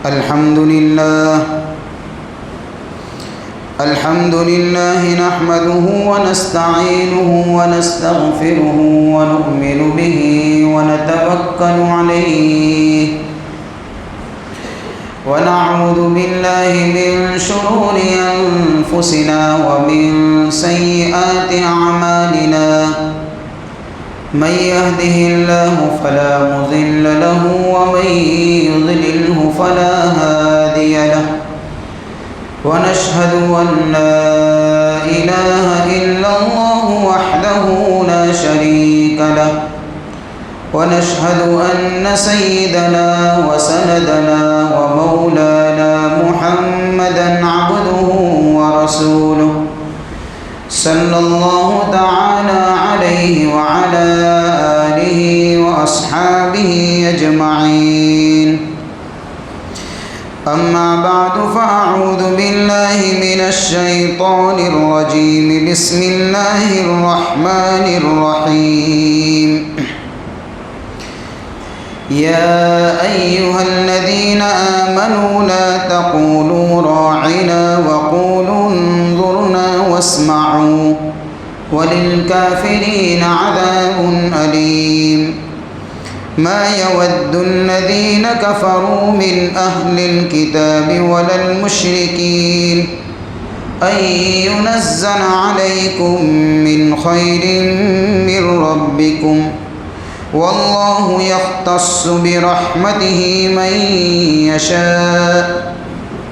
الحمد لله نحمده ونستعينه ونستغفره ونؤمن به ونتوكل عليه ونعوذ بالله من شرور أنفسنا ومن سيئات أعمالنا من يهده الله فلا مضل له ومن يضلله فلا هادي له ونشهد أن لا إله إلا الله وحده لا شريك له ونشهد أن سيدنا وسندنا ومولانا محمدا عبده ورسوله صلى الله تعالى عليه وعلى آله وأصحابه أجمعين أما بعد فأعوذ بالله من الشيطان الرجيم بسم الله الرحمن الرحيم يا أيها الذين آمنوا لا تقولوا راعنا وقولوا انظرنا واسمعوا وللكافرين عذاب أليم ما يود الذين كفروا من أهل الكتاب ولا المشركين أن ينزل عليكم من خير من ربكم والله يختص برحمته من يشاء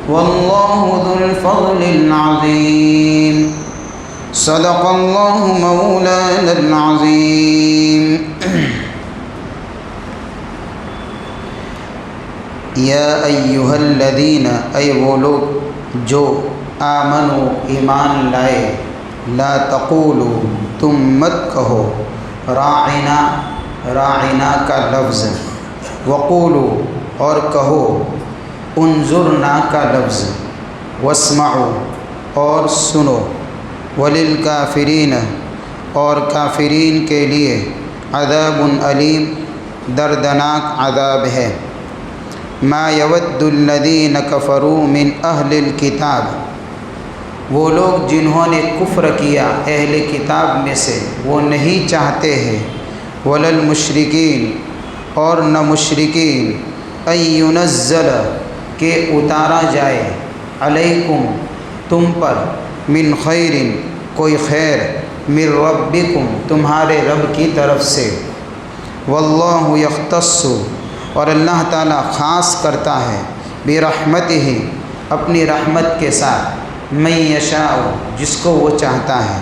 والله ذو الفضل العظيم صدق الله مولانا العظيم یا ایھا الذین اے وہ لوگ جو آمنو ایمان لائے لا تقولو تم مت کہو راعنا راعنا کا لفظ وقولو اور کہو انظرنا کا لفظ واسمعوا اور سنو وللکافرین اور کافرین کے لیے عذاب علیم دردناک عذاب ہے ما یود الذین کفروا من اہل الکتاب وہ لوگ جنہوں نے کفر کیا اہل کتاب میں سے وہ نہیں چاہتے ہیں ولا المشرکین اور نہ مشرکین ان ینزل کہ اتارا جائے علیکم تم پر من خیر کوئی خیر من ربکم تمہارے رب کی طرف سے واللہ یختص اور اللہ تعالیٰ خاص کرتا ہے برحمتہ اپنی رحمت کے ساتھ من یشاء جس کو وہ چاہتا ہے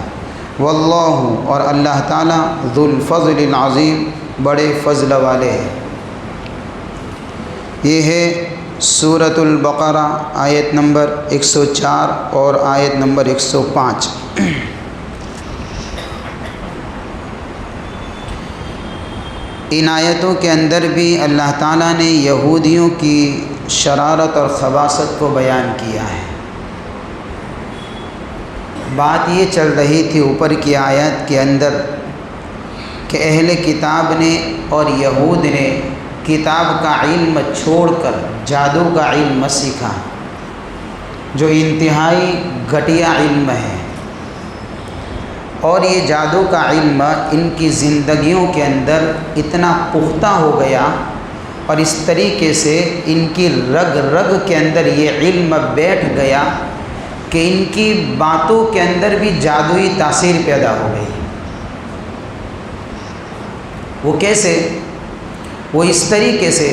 واللہ اور اللہ تعالیٰ ذو الفضل العظیم بڑے فضل والے ہیں۔ یہ ہے سورۃ البقرہ آیت نمبر 104 اور آیت نمبر 105۔ ان آیتوں کے اندر بھی اللہ تعالیٰ نے یہودیوں کی شرارت اور خباثت کو بیان کیا ہے۔ بات یہ چل رہی تھی اوپر کی آیت کے اندر کہ اہل کتاب نے اور یہود نے کتاب کا علم چھوڑ کر جادو کا علم سیکھا جو انتہائی گھٹیا علم ہے، اور یہ جادو کا علم ان کی زندگیوں کے اندر اتنا پختہ ہو گیا اور اس طریقے سے ان کی رگ رگ کے اندر یہ علم بیٹھ گیا کہ ان کی باتوں کے اندر بھی جادوئی تاثیر پیدا ہو گئی۔ وہ کیسے؟ وہ اس طریقے سے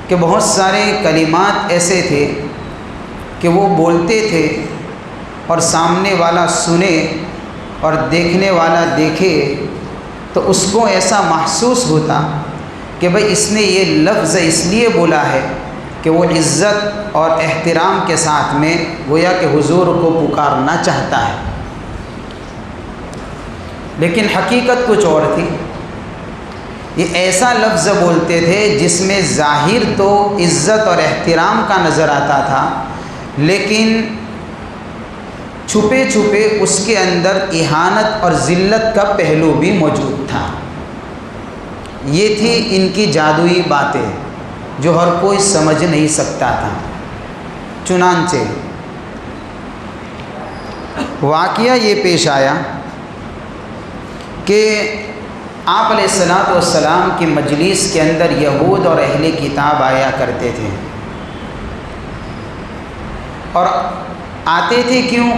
کہ بہت سارے کلمات ایسے تھے کہ وہ بولتے تھے اور سامنے والا سنے اور دیکھنے والا دیکھے تو اس کو ایسا محسوس ہوتا کہ بھئی اس نے یہ لفظ اس لیے بولا ہے کہ وہ عزت اور احترام کے ساتھ میں گویا کہ حضور کو پکارنا چاہتا ہے، لیکن حقیقت کچھ اور تھی۔ یہ ایسا لفظ بولتے تھے جس میں ظاہر تو عزت اور احترام کا نظر آتا تھا، لیکن چھپے چھپے اس کے اندر اہانت اور ذلت کا پہلو بھی موجود تھا۔ یہ تھی ان کی جادوئی باتیں۔ جو ہر کوئی سمجھ نہیں سکتا تھا۔ چنانچہ واقعہ یہ پیش آیا کہ آپ علیہ الصلوۃ والسلام کی مجلس کے اندر یہود اور اہل کتاب آیا کرتے تھے، اور آتے تھے کیوں؟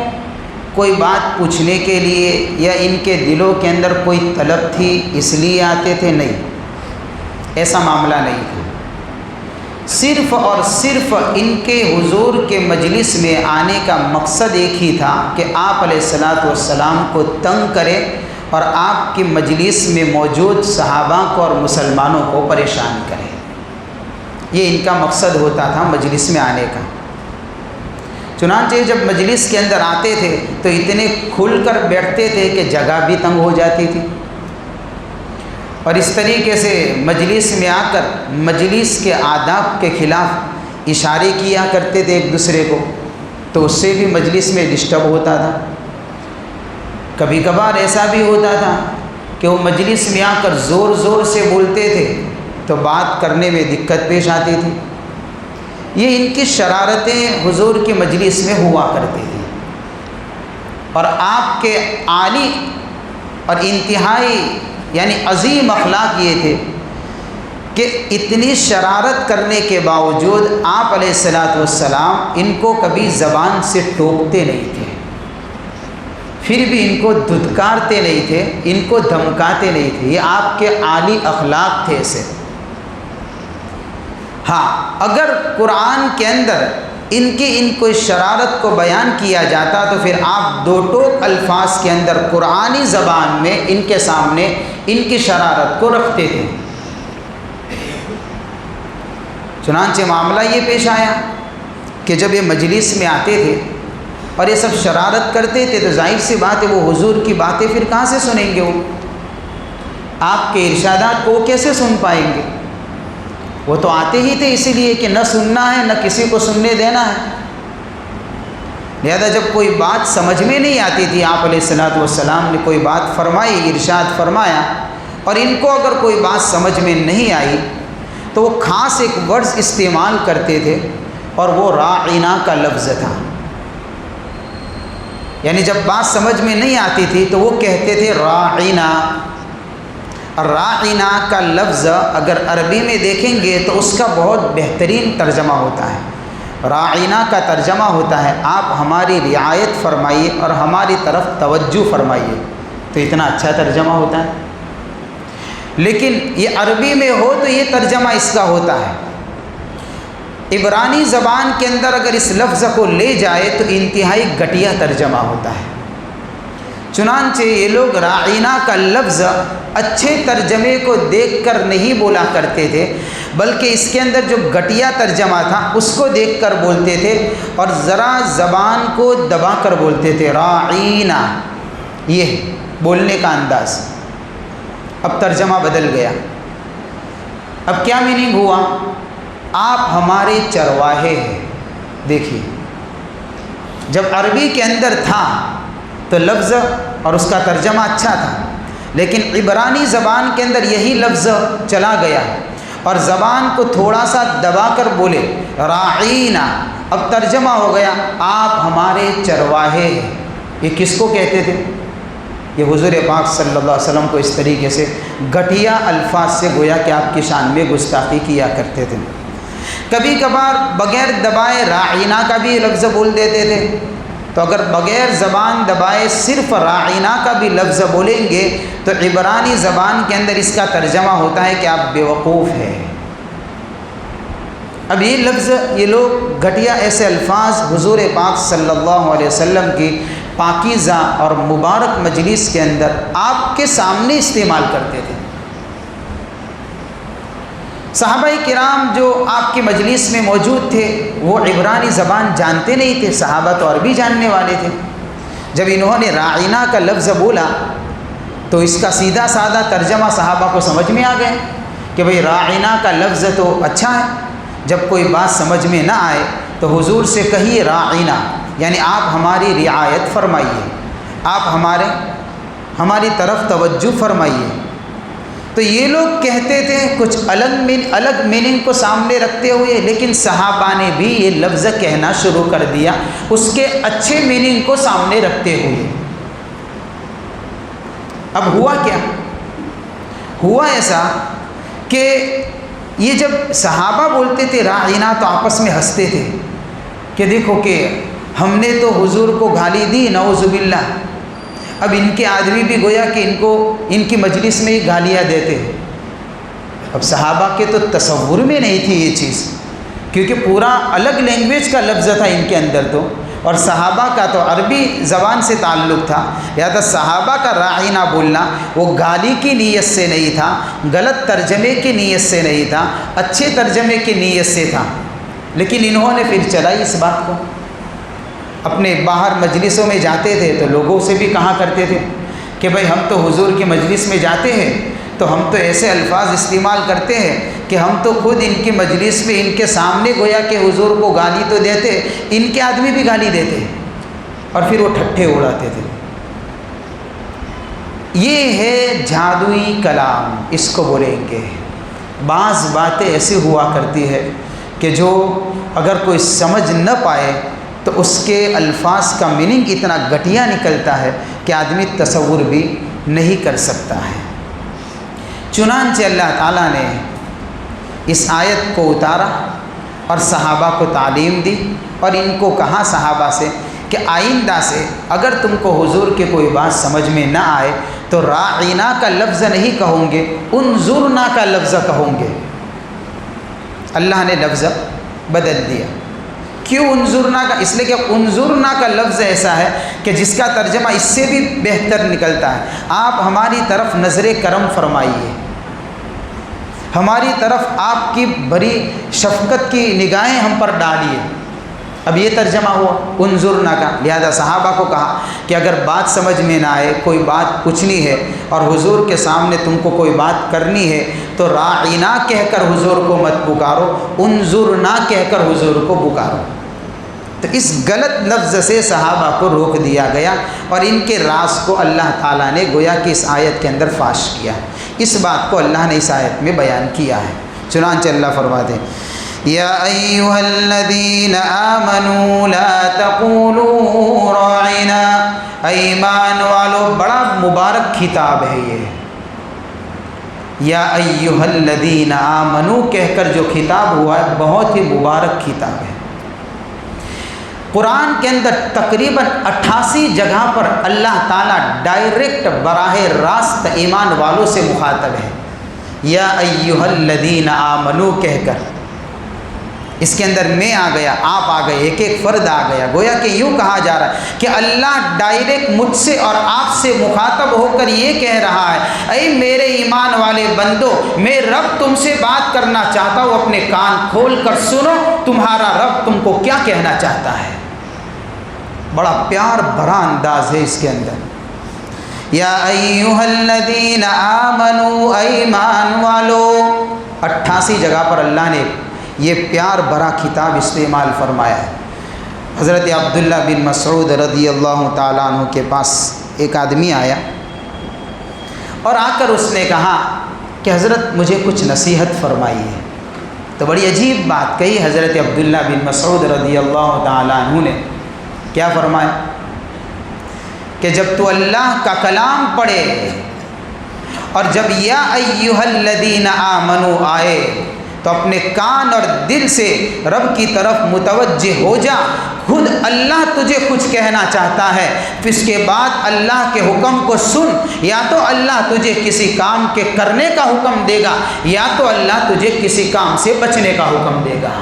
کوئی بات پوچھنے کے لیے یا ان کے دلوں کے اندر کوئی طلب تھی اس لیے آتے تھے؟ نہیں، ایسا معاملہ نہیں تھا۔ صرف اور صرف ان کے حضور کے مجلس میں آنے کا مقصد ایک ہی تھا کہ آپ علیہ الصلوۃ والسلام کو تنگ کرے اور آپ کی مجلس میں موجود صحابہ کو اور مسلمانوں کو پریشان کرے۔ یہ ان کا مقصد ہوتا تھا مجلس میں آنے کا۔ چنانچہ جب مجلس کے اندر آتے تھے تو اتنے کھل کر بیٹھتے تھے کہ جگہ بھی تنگ ہو جاتی تھی، اور اس طریقے سے مجلس میں آ کر مجلس کے آداب کے خلاف اشارے کیا کرتے تھے ایک دوسرے کو، تو اس سے بھی مجلس میں ڈسٹرب ہوتا تھا۔ کبھی کبھار ایسا بھی ہوتا تھا کہ وہ مجلس میں آ کر زور زور سے بولتے تھے تو بات کرنے میں دقت پیش آتی تھی۔ یہ ان کی شرارتیں حضور کی مجلس میں ہوا کرتی تھیں، اور آپ کے عالی اور انتہائی یعنی عظیم اخلاق یہ تھے کہ اتنی شرارت کرنے کے باوجود آپ علیہ الصلوۃ والسلام ان کو کبھی زبان سے ٹوکتے نہیں تھے، پھر بھی ان کو دھتکارتے نہیں تھے، ان کو دھمکاتے نہیں تھے۔ یہ آپ کے عالی اخلاق تھے ایسے۔ ہاں، اگر قرآن کے اندر ان کوئی شرارت کو بیان کیا جاتا تو پھر آپ دو ٹوک الفاظ کے اندر قرآنی زبان میں ان کے سامنے ان کی شرارت کو رکھتے تھے۔ چنانچہ معاملہ یہ پیش آیا کہ جب یہ مجلس میں آتے تھے اور یہ سب شرارت کرتے تھے تو ظاہر سی بات ہے وہ حضور کی باتیں پھر کہاں سے سنیں گے؟ وہ آپ کے ارشادات کو کیسے سن پائیں گے؟ وہ تو آتے ہی تھے اسی لیے کہ نہ سننا ہے نہ کسی کو سننے دینا ہے۔ لہذا جب کوئی بات سمجھ میں نہیں آتی تھی، آپ علیہ الصلوۃ والسلام نے کوئی بات فرمائی، ارشاد فرمایا، اور ان کو اگر کوئی بات سمجھ میں نہیں آئی تو وہ خاص ایک ورڈ استعمال کرتے تھے، اور وہ راعنا کا لفظ تھا۔ یعنی جب بات سمجھ میں نہیں آتی تھی تو وہ کہتے تھے راعنا۔ راعنا کا لفظ اگر عربی میں دیکھیں گے تو اس کا بہت بہترین ترجمہ ہوتا ہے۔ راعنا کا ترجمہ ہوتا ہے آپ ہماری رعایت فرمائیے اور ہماری طرف توجہ فرمائیے، تو اتنا اچھا ترجمہ ہوتا ہے۔ لیکن یہ عربی میں ہو تو یہ ترجمہ اس کا ہوتا ہے، عبرانی زبان کے اندر اگر اس لفظ کو لے جائے تو انتہائی گھٹیا ترجمہ ہوتا ہے۔ چنانچہ یہ لوگ راعنا کا لفظ اچھے ترجمے کو دیکھ کر نہیں بولا کرتے تھے، بلکہ اس کے اندر جو گھٹیا ترجمہ تھا اس کو دیکھ کر بولتے تھے، اور ذرا زبان کو دبا کر بولتے تھے راعینا، یہ بولنے کا انداز۔ اب ترجمہ بدل گیا۔ اب کیا میننگ ہوا؟ آپ ہمارے چرواہے ہیں۔ دیکھیے، جب عربی کے اندر تھا تو لفظ اور اس کا ترجمہ اچھا تھا، لیکن عبرانی زبان کے اندر یہی لفظ چلا گیا اور زبان کو تھوڑا سا دبا کر بولے راعینا، اب ترجمہ ہو گیا آپ ہمارے چرواہے ہیں۔ یہ کس کو کہتے تھے؟ یہ حضور پاک صلی اللہ علیہ وسلم کو اس طریقے سے گھٹیا الفاظ سے گویا کہ آپ کی شان میں گستاخی کیا کرتے تھے۔ کبھی کبھار بغیر دبائے راعینا کا بھی لفظ بول دیتے تھے، تو اگر بغیر زبان دبائے صرف راعینا کا بھی لفظ بولیں گے تو عبرانی زبان کے اندر اس کا ترجمہ ہوتا ہے کہ آپ بیوقوف ہیں۔ اب یہ لفظ یہ لوگ گھٹیا ایسے الفاظ حضور پاک صلی اللہ علیہ وسلم کی پاکیزہ اور مبارک مجلس کے اندر آپ کے سامنے استعمال کرتے تھے۔ صحابہ کرام جو آپ کی مجلس میں موجود تھے وہ عبرانی زبان جانتے نہیں تھے، صحابہ تو عربی جاننے والے تھے۔ جب انہوں نے راعینا کا لفظ بولا تو اس کا سیدھا سادہ ترجمہ صحابہ کو سمجھ میں آ گئے کہ بھئی راعینا کا لفظ تو اچھا ہے، جب کوئی بات سمجھ میں نہ آئے تو حضور سے کہیے راعینا، یعنی آپ ہماری رعایت فرمائیے، آپ ہماری طرف توجہ فرمائیے۔ تو یہ لوگ کہتے تھے کچھ الگ میننگ کو سامنے رکھتے ہوئے، لیکن صحابہ نے بھی یہ لفظ کہنا شروع کر دیا اس کے اچھے میننگ کو سامنے رکھتے ہوئے۔ اب ہوا کیا؟ ہوا ایسا کہ یہ جب صحابہ بولتے تھے راعینا تو آپس میں ہنستے تھے کہ دیکھو کہ ہم نے تو حضور کو گالی دی، نعوذ باللہ، اب ان کے آدمی بھی گویا کہ ان کی مجلس میں ہی گالیاں دیتے ہیں۔ اب صحابہ کے تو تصور میں نہیں تھی یہ چیز، کیونکہ پورا الگ لینگویج کا لفظ تھا ان کے اندر تو، اور صحابہ کا تو عربی زبان سے تعلق تھا، لہذا صحابہ کا راعینا بولنا وہ گالی کی نیت سے نہیں تھا، غلط ترجمے کی نیت سے نہیں تھا، اچھے ترجمے کی نیت سے تھا۔ لیکن انہوں نے پھر چلائی اس بات کو، اپنے باہر مجلسوں میں جاتے تھے تو لوگوں سے بھی کہا کرتے تھے کہ بھائی ہم تو حضور کی مجلس میں جاتے ہیں تو ہم تو ایسے الفاظ استعمال کرتے ہیں کہ ہم تو خود ان کی مجلس میں ان کے سامنے گویا کہ حضور کو گالی تو دیتے، ان کے آدمی بھی گالی دیتے اور پھر وہ ٹھٹھے اڑاتے تھے۔ یہ ہے جادوئی کلام، اس کو بولیں گے۔ بعض باتیں ایسی ہوا کرتی ہے کہ جو اگر کوئی سمجھ نہ پائے تو اس کے الفاظ کا میننگ اتنا گھٹیا نکلتا ہے کہ آدمی تصور بھی نہیں کر سکتا ہے۔ چنانچہ اللہ تعالیٰ نے اس آیت کو اتارا اور صحابہ کو تعلیم دی اور ان کو کہا صحابہ سے کہ آئندہ سے اگر تم کو حضور کے کوئی بات سمجھ میں نہ آئے تو راعینا کا لفظ نہیں کہوں گے، انظرنا کا لفظ کہوں گے۔ اللہ نے لفظ بدل دیا۔ کیوں انظرنا کا؟ اس لیے کہ انظرنا کا لفظ ایسا ہے کہ جس کا ترجمہ اس سے بھی بہتر نکلتا ہے، آپ ہماری طرف نظر کرم فرمائیے، ہماری طرف آپ کی بڑی شفقت کی نگاہیں ہم پر ڈالیے۔ اب یہ ترجمہ ہوا انظرنا کا۔ لہذا صحابہ کو کہا کہ اگر بات سمجھ میں نہ آئے، کوئی بات پوچھنی ہے اور حضور کے سامنے تم کو کوئی بات کرنی ہے تو راعینا کہہ کر حضور کو مت پکارو، انظرنا کہہ کر حضور کو پکارو۔ تو اس غلط لفظ سے صحابہ کو روک دیا گیا اور ان کے راز کو اللہ تعالیٰ نے گویا کہ اس آیت کے اندر فاش کیا۔ اس بات کو اللہ نے اس آیت میں بیان کیا ہے۔ چنانچہ اللہ فرماتے ہیں یا ایھا الذین آمنوا لا تقولوا راعنا، ایمان والو، بڑا مبارک خطاب ہے یہ، یا ایھا الذین آمنوا کہہ کر جو خطاب ہوا ہے بہت ہی مبارک خطاب ہے۔ قرآن کے اندر تقریباً 88 جگہ پر اللہ تعالیٰ ڈائریکٹ براہ راست ایمان والوں سے مخاطب ہے، یا ایھا الذین آمنوا کہہ کر۔ اس کے اندر میں آ گیا، آپ آ گئے، ایک ایک فرد آ گیا، گویا کہ یوں کہا جا رہا ہے کہ اللہ ڈائریکٹ مجھ سے اور آپ سے مخاطب ہو کر یہ کہہ رہا ہے، اے میرے ایمان والے بندو، میں رب تم سے بات کرنا چاہتا ہوں، اپنے کان کھول کر سنو، تمہارا رب تم کو کیا کہنا چاہتا ہے۔ بڑا پیار بھرا انداز ہے اس کے اندر۔ یا ایھا الذین آمنوا، ایمان والو، 88 جگہ پر اللہ نے یہ پیار بھرا خطاب استعمال فرمایا ہے۔ حضرت عبداللہ بن مسعود رضی اللہ تعالیٰ عنہ کے پاس ایک آدمی آیا اور آ کر اس نے کہا کہ حضرت مجھے کچھ نصیحت فرمائیے۔ تو بڑی عجیب بات کہی حضرت عبداللہ بن مسعود رضی اللہ تعالیٰ عنہ نے۔ کیا فرمایا کہ جب تو اللہ کا کلام پڑھے اور جب یا ایھا الذین آمنوا آئے تو اپنے کان اور دل سے رب کی طرف متوجہ ہو جا، خود اللہ تجھے کچھ کہنا چاہتا ہے، پھر اس کے بعد اللہ کے حکم کو سن، یا تو اللہ تجھے کسی کام کے کرنے کا حکم دے گا یا تو اللہ تجھے کسی کام سے بچنے کا حکم دے گا۔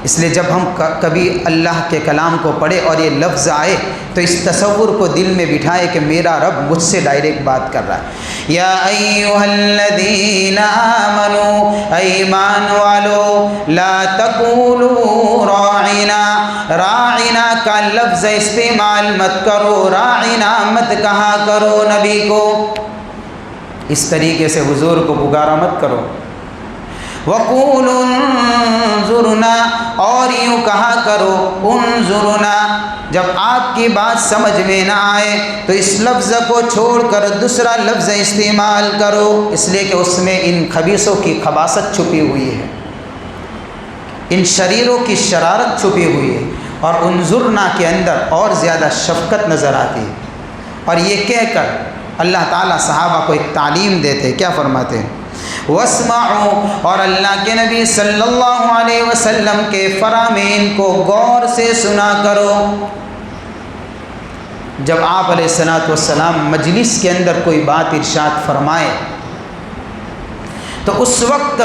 اس لیے جب ہم کبھی اللہ کے کلام کو پڑھے اور یہ لفظ آئے تو اس تصور کو دل میں بٹھائے کہ میرا رب مجھ سے ڈائریکٹ بات کر رہا ہے۔ یا ایھا الذین آمنوا، ایمان والو، لا تقولوا راعنا، راعنا کا لفظ استعمال مت کرو، راعنا مت کہا کرو نبی کو، اس طریقے سے حضور کو پکارا مت کرو۔ وَقُولُوا انظُرْنَا، اور یوں کہا کرو انظرنا، جب آپ کی بات سمجھ میں نہ آئے تو اس لفظ کو چھوڑ کر دوسرا لفظ استعمال کرو، اس لیے کہ اس میں ان خبیثوں کی خباثت چھپی ہوئی ہے، ان شریروں کی شرارت چھپی ہوئی ہے، اور انظرنا کے اندر اور زیادہ شفقت نظر آتی ہے۔ اور یہ کہہ کر اللہ تعالیٰ صحابہ کو ایک تعلیم دیتے، کیا فرماتے ہیں؟ وَاسْمَعُوا، اور اللہ کے نبی صلی اللہ علیہ وسلم کے فرامین کو غور سے سنا کرو۔ جب آپ علیہ الصلوۃ والسلام مجلس کے اندر کوئی بات ارشاد فرمائے تو اس وقت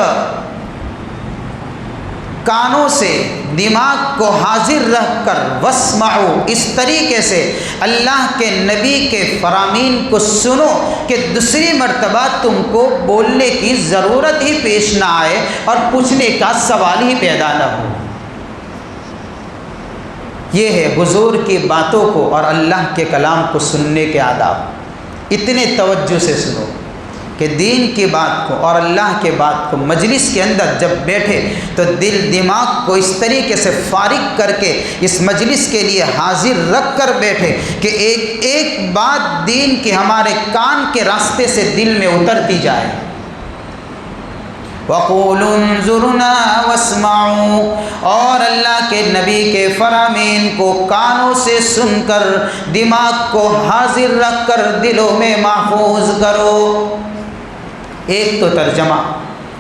کانوں سے دماغ کو حاضر رکھ کر واسمعوا، اس طریقے سے اللہ کے نبی کے فرامین کو سنو کہ دوسری مرتبہ تم کو بولنے کی ضرورت ہی پیش نہ آئے اور پوچھنے کا سوال ہی پیدا نہ ہو۔ یہ ہے حضور کی باتوں کو اور اللہ کے کلام کو سننے کے آداب۔ اتنے توجہ سے سنو کہ دین کی بات کو اور اللہ کے بات کو مجلس کے اندر جب بیٹھے تو دل دماغ کو اس طریقے سے فارغ کر کے اس مجلس کے لیے حاضر رکھ کر بیٹھے کہ ایک ایک بات دین کی ہمارے کان کے راستے سے دل میں اترتی جائے۔ وَقُولُوا انظُرْنَا وَاسْمَعُوا، اور اللہ کے نبی کے فرامین کو کانوں سے سن کر دماغ کو حاضر رکھ کر دلوں میں محفوظ کرو۔ ایک تو ترجمہ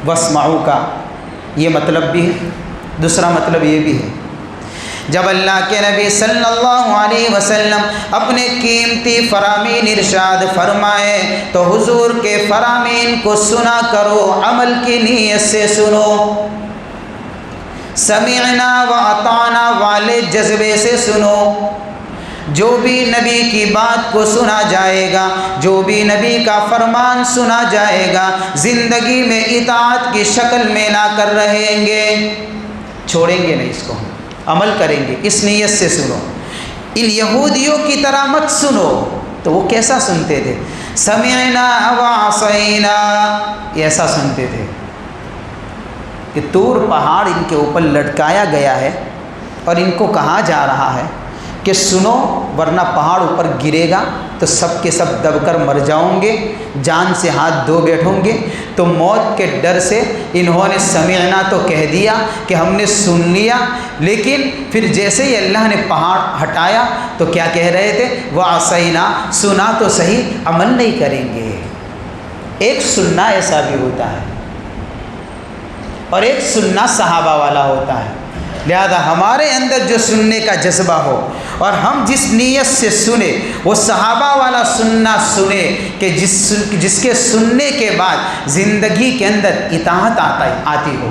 واسمعوا کا یہ مطلب بھی ہے، دوسرا مطلب یہ بھی ہے جب اللہ کے نبی صلی اللہ علیہ وسلم اپنے قیمتی فرامین ارشاد فرمائے تو حضور کے فرامین کو سنا کرو، عمل کی نیت سے سنو، سمعنا و اطعنا والے جذبے سے سنو۔ جو بھی نبی کی بات کو سنا جائے گا، جو بھی نبی کا فرمان سنا جائے گا، زندگی میں اطاعت کی شکل میں لا کر رہیں گے، چھوڑیں گے نہیں، اس کو عمل کریں گے، اس نیت سے سنو۔ ان یہودیوں کی طرح مت سنو۔ تو وہ کیسا سنتے تھے؟ سمعنا وعصینا، ایسا سنتے تھے کہ طور پہاڑ ان کے اوپر لٹکایا گیا ہے اور ان کو کہا جا رہا ہے کہ سنو ورنہ پہاڑ اوپر گرے گا تو سب کے سب دب کر مر جاؤں گے، جان سے ہاتھ دھو بیٹھوں گے۔ تو موت کے ڈر سے انہوں نے سمعنا تو کہہ دیا کہ ہم نے سن لیا، لیکن پھر جیسے ہی اللہ نے پہاڑ ہٹایا تو کیا کہہ رہے تھے؟ وعصینا، سنا تو صحیح، عمل نہیں کریں گے۔ ایک سننا ایسا بھی ہوتا ہے اور ایک سننا صحابہ والا ہوتا ہے، لہذا ہمارے اندر جو سننے کا جذبہ ہو اور ہم جس نیت سے سنیں وہ صحابہ والا سننا سنیں کہ جس کے سننے کے بعد زندگی کے اندر اطاعت آتی ہو،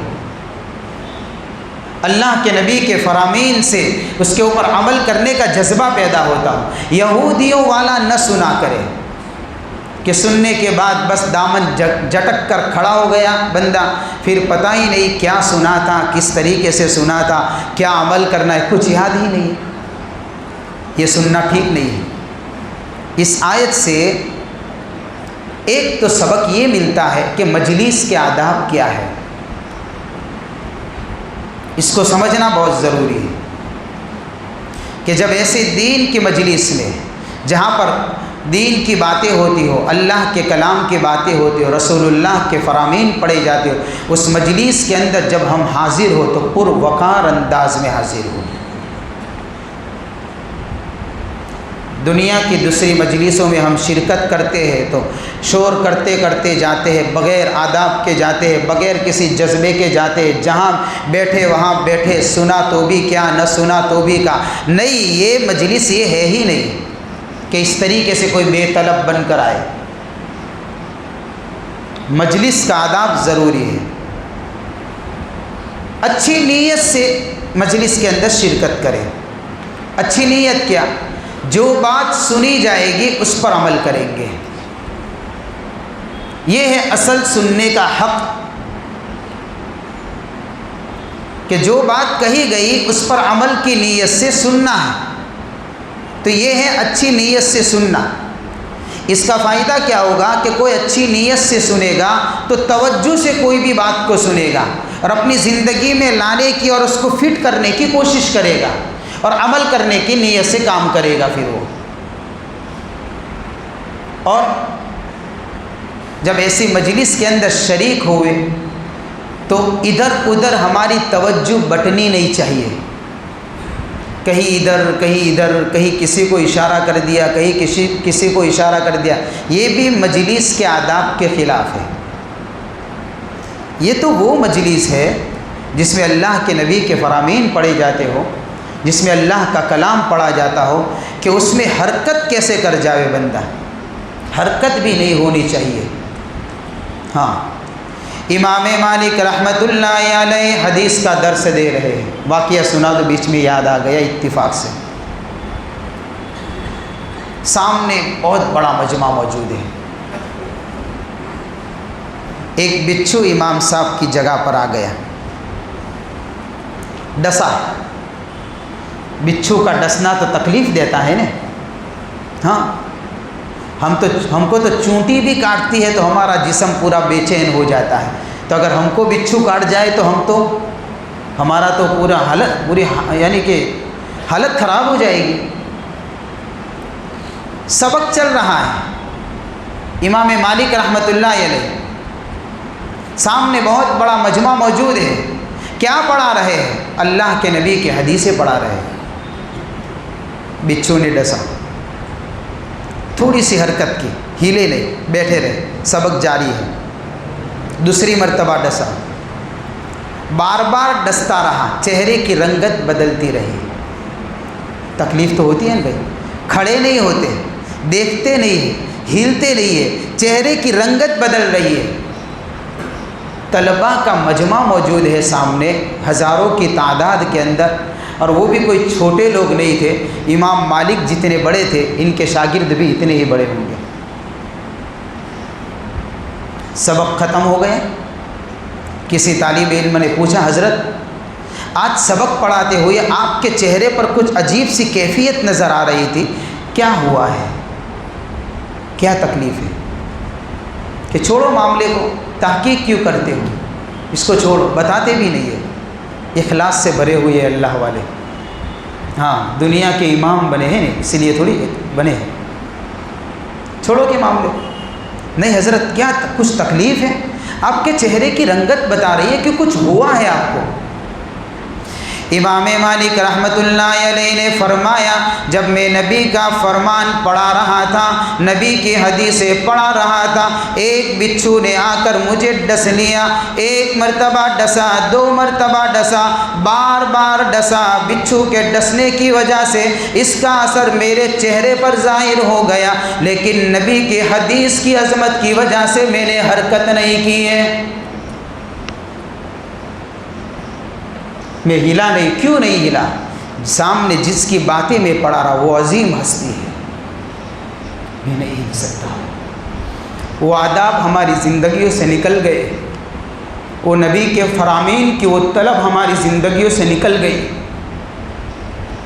اللہ کے نبی کے فرامین سے اس کے اوپر عمل کرنے کا جذبہ پیدا ہوتا ہو۔ یہودیوں والا نہ سنا کرے کہ سننے کے بعد بس دامن جھٹک کر کھڑا ہو گیا بندہ، پھر پتہ ہی نہیں کیا سنا تھا، کس طریقے سے سنا تھا، کیا عمل کرنا ہے، کچھ یاد ہی نہیں۔ یہ سننا ٹھیک نہیں ہے۔ اس آیت سے ایک تو سبق یہ ملتا ہے کہ مجلس کے آداب کیا ہے، اس کو سمجھنا بہت ضروری ہے کہ جب ایسے دین کی مجلس میں جہاں پر دین کی باتیں ہوتی ہو، اللہ کے کلام کی باتیں ہوتی ہو، رسول اللہ کے فرامین پڑھے جاتے ہو، اس مجلس کے اندر جب ہم حاضر ہو تو پر وقار انداز میں حاضر ہو۔ دنیا کی دوسری مجلسوں میں ہم شرکت کرتے ہیں تو شور کرتے کرتے جاتے ہیں، بغیر آداب کے جاتے ہیں، بغیر کسی جذبے کے جاتے ہیں، جہاں بیٹھے وہاں بیٹھے، سنا تو بھی کیا، نہ سنا تو بھی کا نہیں۔ یہ مجلس یہ ہے ہی نہیں کہ اس طریقے سے کوئی بے طلب بن کر آئے۔ مجلس کا آداب ضروری ہے، اچھی نیت سے مجلس کے اندر شرکت کریں۔ اچھی نیت کیا؟ جو بات سنی جائے گی اس پر عمل کریں گے، یہ ہے اصل سننے کا حق، کہ جو بات کہی گئی اس پر عمل کی نیت سے سننا ہے، تو یہ ہے اچھی نیت سے سننا۔ اس کا فائدہ کیا ہوگا کہ کوئی اچھی نیت سے سنے گا تو توجہ سے کوئی بھی بات کو سنے گا اور اپنی زندگی میں لانے کی اور اس کو فٹ کرنے کی کوشش کرے گا اور عمل کرنے کی نیت سے کام کرے گا پھر وہ. اور جب ایسی مجلس کے اندر شریک ہوئے تو ادھر ادھر ہماری توجہ بٹنی نہیں چاہیے. کہیں ادھر کہیں ادھر، کہیں کسی کو اشارہ کر دیا، کہیں کسی کو اشارہ کر دیا، یہ بھی مجلس کے آداب کے خلاف ہے. یہ تو وہ مجلس ہے جس میں اللہ کے نبی کے فرامین پڑھے جاتے ہو، جس میں اللہ کا کلام پڑھا جاتا ہو، کہ اس میں حرکت کیسے کر جاوے بندہ، حرکت بھی نہیں ہونی چاہیے. ہاں، امام مالک رحمۃ اللہ علیہ حدیث کا درس دے رہے ہیں. واقعہ سنا تو بیچ میں یاد آ گیا اتفاق سے. سامنے بہت بڑا مجمع موجود ہے. ایک بچھو امام صاحب کی جگہ پر آ گیا، ڈسا. بچھو کا ڈسنا تو تکلیف دیتا ہے نا. ہاں، ہم کو تو چونٹی بھی کاٹتی ہے تو ہمارا جسم پورا بے چین ہو جاتا ہے. تو اگر ہم کو بچھو کاٹ جائے تو ہمارا تو پوری یعنی کہ حالت خراب ہو جائے گی. سبق چل رہا ہے امام مالک رحمۃ اللہ علیہ، سامنے بہت بڑا مجمع موجود ہے. کیا پڑھا رہے ہیں؟ اللہ کے نبی کے حدیثیں پڑھا رہے ہیں. بچھو نے ڈسا، تھوڑی سی حرکت کی، ہلے نہیں، بیٹھے رہے، سبق جاری ہے. دوسری مرتبہ ڈسا، بار بار ڈستا رہا، چہرے کی رنگت بدلتی رہی. تکلیف تو ہوتی ہے نا بھائی. کھڑے نہیں ہوتے، دیکھتے نہیں ہیں، ہلتے نہیں ہیں، چہرے کی رنگت بدل رہی ہے. طلباء کا مجمع موجود ہے سامنے، ہزاروں کی تعداد کے اندر، اور وہ بھی کوئی چھوٹے لوگ نہیں تھے. امام مالک جتنے بڑے تھے ان کے شاگرد بھی اتنے ہی بڑے ہوں گے. سبق ختم ہو گئے. کسی طالب علم نے پوچھا، حضرت آج سبق پڑھاتے ہوئے آپ کے چہرے پر کچھ عجیب سی کیفیت نظر آ رہی تھی، کیا ہوا ہے؟ کیا تکلیف ہے؟ کہ چھوڑو معاملے کو، تحقیق کیوں کرتے ہو؟ اس کو چھوڑو. بتاتے بھی نہیں ہے. اخلاص سے بھرے ہوئے اللہ والے. ہاں، دنیا کے امام بنے ہیں اس لیے تھوڑی بنے ہیں. چھوڑو کے معاملے. نہیں حضرت، کیا کچھ تکلیف ہے؟ آپ کے چہرے کی رنگت بتا رہی ہے کہ کچھ ہوا ہے آپ کو. امام مالک رحمۃ اللہ علیہ نے فرمایا، جب میں نبی کا فرمان پڑھا رہا تھا، نبی کی حدیثیں پڑھا رہا تھا، ایک بچھو نے آ کر مجھے ڈس لیا. ایک مرتبہ ڈسا، دو مرتبہ ڈسا، بار بار ڈسا. بچھو کے ڈسنے کی وجہ سے اس کا اثر میرے چہرے پر ظاہر ہو گیا، لیکن نبی کی حدیث کی عظمت کی وجہ سے میں نے حرکت نہیں کی ہے. میں ہلا نہیں. کیوں نہیں ہلا؟ سامنے جس کی باتیں میں پڑھا رہا وہ عظیم ہستی ہے، میں نہیں ہل سکتا. وہ آداب ہماری زندگیوں سے نکل گئے، وہ نبی کے فرامین کی وہ طلب ہماری زندگیوں سے نکل گئی.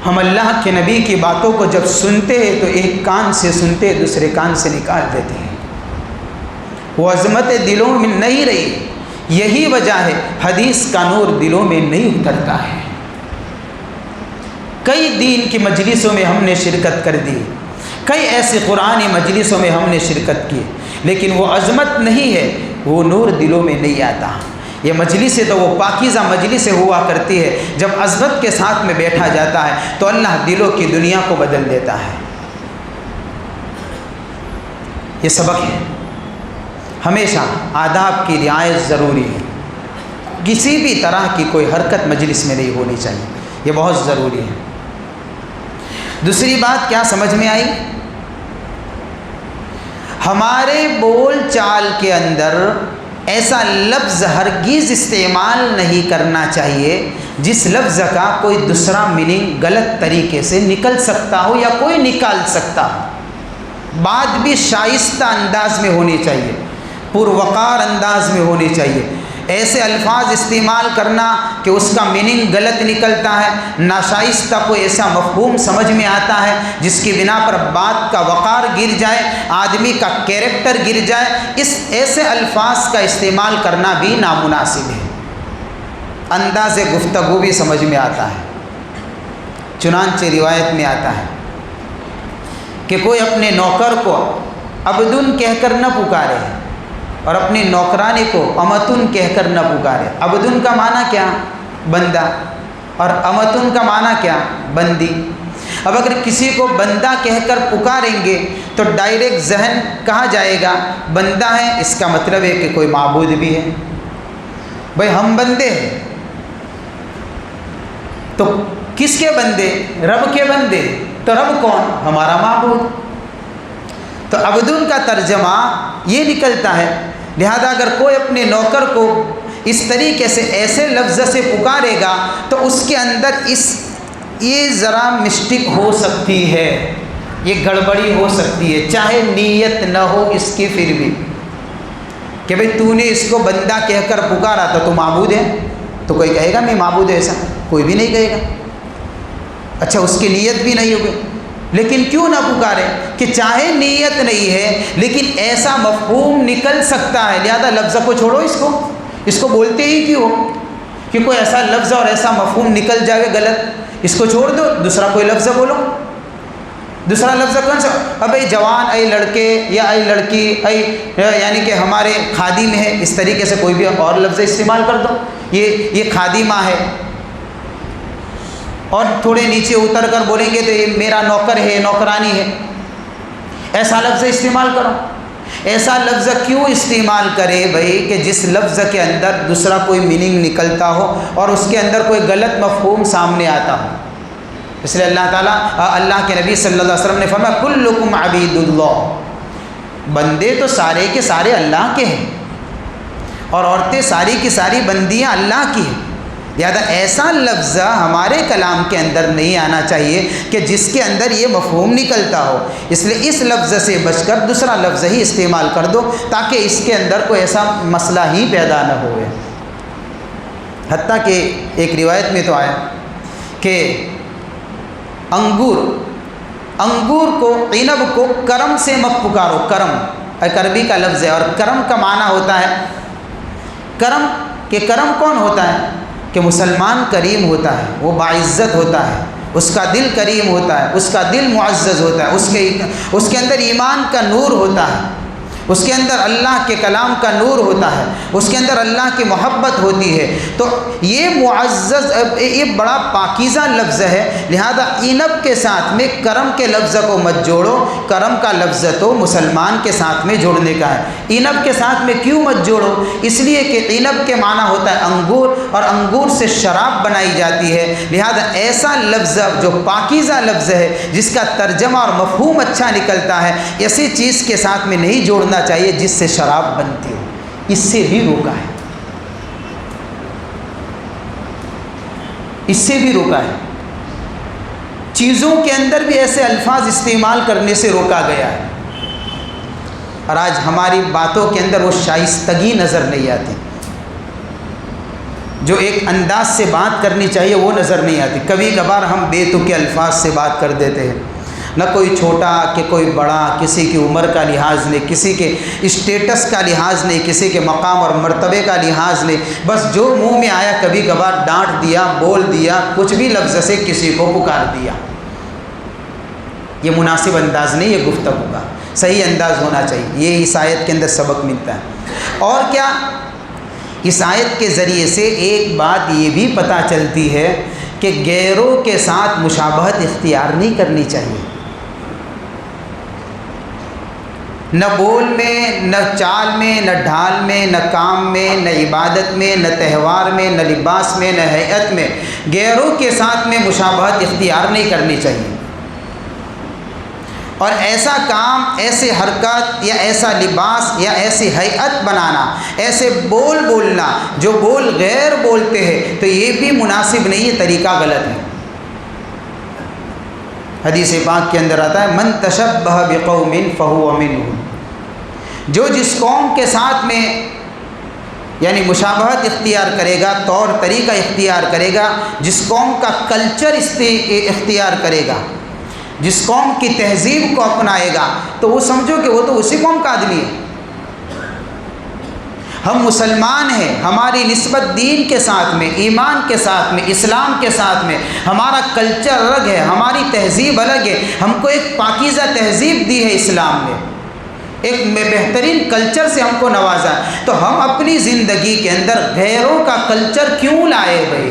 ہم اللہ کے نبی کی باتوں کو جب سنتے ہیں تو ایک کان سے سنتے دوسرے کان سے نکال دیتے ہیں. وہ عظمت دلوں میں نہیں رہی. یہی وجہ ہے حدیث کا نور دلوں میں نہیں اترتا ہے. کئی دین کی مجلسوں میں ہم نے شرکت کر دی، کئی ایسی قرآنی مجلسوں میں ہم نے شرکت کی، لیکن وہ عظمت نہیں ہے، وہ نور دلوں میں نہیں آتا. یہ مجلسیں تو وہ پاکیزہ مجلسیں ہوا کرتی ہے جب عظمت کے ساتھ میں بیٹھا جاتا ہے تو اللہ دلوں کی دنیا کو بدل دیتا ہے. یہ سبق ہے. ہمیشہ آداب کی رعایت ضروری ہے. کسی بھی طرح کی کوئی حرکت مجلس میں نہیں ہونی چاہیے، یہ بہت ضروری ہے. دوسری بات کیا سمجھ میں آئی؟ ہمارے بول چال کے اندر ایسا لفظ ہرگز استعمال نہیں کرنا چاہیے جس لفظ کا کوئی دوسرا میننگ غلط طریقے سے نکل سکتا ہو یا کوئی نکال سکتا ہو. بات بھی شائستہ انداز میں ہونی چاہیے، پروقار انداز میں ہونی چاہیے. ایسے الفاظ استعمال کرنا کہ اس کا میننگ غلط نکلتا ہے، ناشائستہ کوئی ایسا مفہوم سمجھ میں آتا ہے جس کی بنا پر بات کا وقار گر جائے، آدمی کا کیریکٹر گر جائے، ایسے الفاظ کا استعمال کرنا بھی نامناسب ہے۔ انداز گفتگو بھی سمجھ میں آتا ہے۔ چنانچہ روایت میں آتا ہے کہ کوئی اپنے نوکر کو عبدن کہہ کر نہ پکارے اور اپنی نوکرانی کو امتن کہہ کر نہ پکارے۔ عبدن کا معنی کیا؟ بندہ، اور امتن کا معنی کیا؟ بندی۔ اب اگر کسی کو بندہ کہہ کر پکاریں گے تو ڈائریکٹ ذہن کہاں جائے گا؟ بندہ ہے، اس کا مطلب ہے کہ کوئی معبود بھی ہے۔ بھئی ہم بندے ہیں تو کس کے بندے؟ رب کے بندے۔ تو رب کون؟ ہمارا معبود۔ تو عبدن کا ترجمہ یہ نکلتا ہے۔ لہذا اگر کوئی اپنے نوکر کو اس طریقے سے ایسے لفظ سے پکارے گا تو اس کے اندر یہ ذرا مسٹیک ہو سکتی ہے، یہ گڑبڑی ہو سکتی ہے، چاہے نیت نہ ہو اس کی پھر بھی، کہ بھئی تو نے اس کو بندہ کہہ کر پکارا تو معبود ہے؟ تو کوئی کہے گا میں معبود ہے؟ ایسا کوئی بھی نہیں کہے گا۔ اچھا اس کی نیت بھی نہیں ہوگی، لیکن کیوں نہ پکارے؟ کہ چاہے نیت نہیں ہے لیکن ایسا مفہوم نکل سکتا ہے، لہذا لفظ کو چھوڑو، اس کو بولتے ہی کیوں ہو کہ کوئی ایسا لفظ اور ایسا مفہوم نکل جائے غلط، اس کو چھوڑ دو، دوسرا کوئی لفظ بولو۔ دوسرا لفظ کون سا؟ اب اے جوان، اے لڑکے یا اے لڑکی، اے یعنی کہ ہمارے خادم ہے، اس طریقے سے کوئی بھی اور لفظ استعمال کر دو، یہ خادمہ ہے، اور تھوڑے نیچے اتر کر بولیں گے تو یہ میرا نوکر ہے، نوکرانی ہے، ایسا لفظ استعمال کرو۔ ایسا لفظ کیوں استعمال کرے بھائی کہ جس لفظ کے اندر دوسرا کوئی میننگ نکلتا ہو اور اس کے اندر کوئی غلط مفہوم سامنے آتا ہو۔ اس لیے اللہ کے نبی صلی اللہ علیہ وسلم نے فرمایا کلکم عبید اللہ، بندے تو سارے کے سارے اللہ کے ہیں اور عورتیں ساری کی ساری بندیاں اللہ کی ہیں، لہذا ایسا لفظ ہمارے کلام کے اندر نہیں آنا چاہیے کہ جس کے اندر یہ مفہوم نکلتا ہو، اس لیے اس لفظ سے بچ کر دوسرا لفظ ہی استعمال کر دو تاکہ اس کے اندر کوئی ایسا مسئلہ ہی پیدا نہ ہوئے۔ حتیٰ کہ ایک روایت میں تو آیا کہ انگور کو، عنب کو کرم سے مت پکارو۔ کرم عربی کا لفظ ہے اور کرم کا معنی ہوتا ہے کرم، کہ کرم کون ہوتا ہے؟ کہ مسلمان کریم ہوتا ہے، وہ باعزت ہوتا ہے، اس کا دل کریم ہوتا ہے، اس کا دل معزز ہوتا ہے، اس کے اندر ایمان کا نور ہوتا ہے، اس کے اندر اللہ کے کلام کا نور ہوتا ہے، اس کے اندر اللہ کی محبت ہوتی ہے۔ تو یہ معزز، یہ بڑا پاکیزہ لفظ ہے، لہذا عنب کے ساتھ میں کرم کے لفظ کو مت جوڑو۔ کرم کا لفظ تو مسلمان کے ساتھ میں جوڑنے کا ہے، عنب کے ساتھ میں کیوں مت جوڑو؟ اس لیے کہ عنب کے معنی ہوتا ہے انگور، اور انگور سے شراب بنائی جاتی ہے، لہذا ایسا لفظ جو پاکیزہ لفظ ہے جس کا ترجمہ اور مفہوم اچھا نکلتا ہے، ایسی چیز کے ساتھ میں نہیں جوڑنا چاہیے جس سے شراب بنتی ہو، اس سے بھی روکا ہے، اس سے بھی روکا ہے۔ چیزوں کے اندر بھی ایسے الفاظ استعمال کرنے سے روکا گیا ہے، اور آج ہماری باتوں کے اندر وہ شائستگی نظر نہیں آتی، جو ایک انداز سے بات کرنی چاہیے وہ نظر نہیں آتی۔ کبھی کبھار ہم بے تکے الفاظ سے بات کر دیتے ہیں، نہ کوئی چھوٹا کہ کوئی بڑا، کسی کی عمر کا لحاظ نہیں، کسی کے اسٹیٹس کا لحاظ نہیں، کسی کے مقام اور مرتبے کا لحاظ نہیں، بس جو منہ میں آیا کبھی کبھار ڈانٹ دیا، بول دیا، کچھ بھی لفظ سے کسی کو پکار دیا۔ یہ مناسب انداز نہیں، یہ گفتگو کا صحیح انداز ہونا چاہیے، یہ اس آیت کے اندر سبق ملتا ہے۔ اور کیا اس آیت کے ذریعے سے ایک بات یہ بھی پتہ چلتی ہے کہ غیروں کے ساتھ مشابہت اختیار نہیں کرنی چاہیے، نہ بول میں، نہ چال میں، نہ ڈھال میں، نہ کام میں، نہ عبادت میں، نہ تہوار میں، نہ لباس میں، نہ ہیئت میں غیروں کے ساتھ میں مشابہت اختیار نہیں کرنی چاہیے۔ اور ایسا کام، ایسے حرکت یا ایسا لباس یا ایسی ہیئت بنانا، ایسے بولنا جو بول غیر بولتے ہیں، تو یہ بھی مناسب نہیں، یہ طریقہ غلط ہے۔ حدیث پاک کے اندر آتا ہے من تشبہ بقوم فہو منہم، جو جس قوم کے ساتھ میں یعنی مشابہت اختیار کرے گا، طور طریقہ اختیار کرے گا، جس قوم کا کلچر اختیار کرے گا، جس قوم کی تہذیب کو اپنائے گا، تو وہ سمجھو کہ وہ تو اسی قوم کا آدمی ہے۔ ہم مسلمان ہیں، ہماری نسبت دین کے ساتھ میں، ایمان کے ساتھ میں، اسلام کے ساتھ میں، ہمارا کلچر الگ ہے، ہماری تہذیب الگ ہے، ہم کو ایک پاکیزہ تہذیب دی ہے اسلام نے، ایک بہترین کلچر سے ہم کو نوازا، تو ہم اپنی زندگی کے اندر غیروں کا کلچر کیوں لائے بھائی؟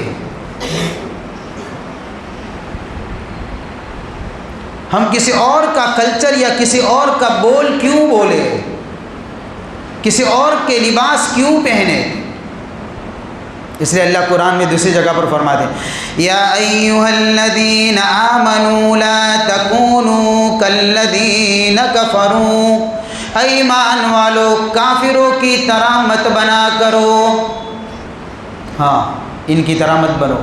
ہم کسی اور کا کلچر یا کسی اور کا بول کیوں بولے؟ کسی اور کے لباس کیوں پہنے؟ اس لیے اللہ قرآن میں دوسری جگہ پر فرماتے ہیں یا ایھا الذین آمنوا لا تکونوا کالذین کفروا، اے ایمان والو کافروں کی طرح مت بنا کرو، ہاں ان کی طرح مت بنو،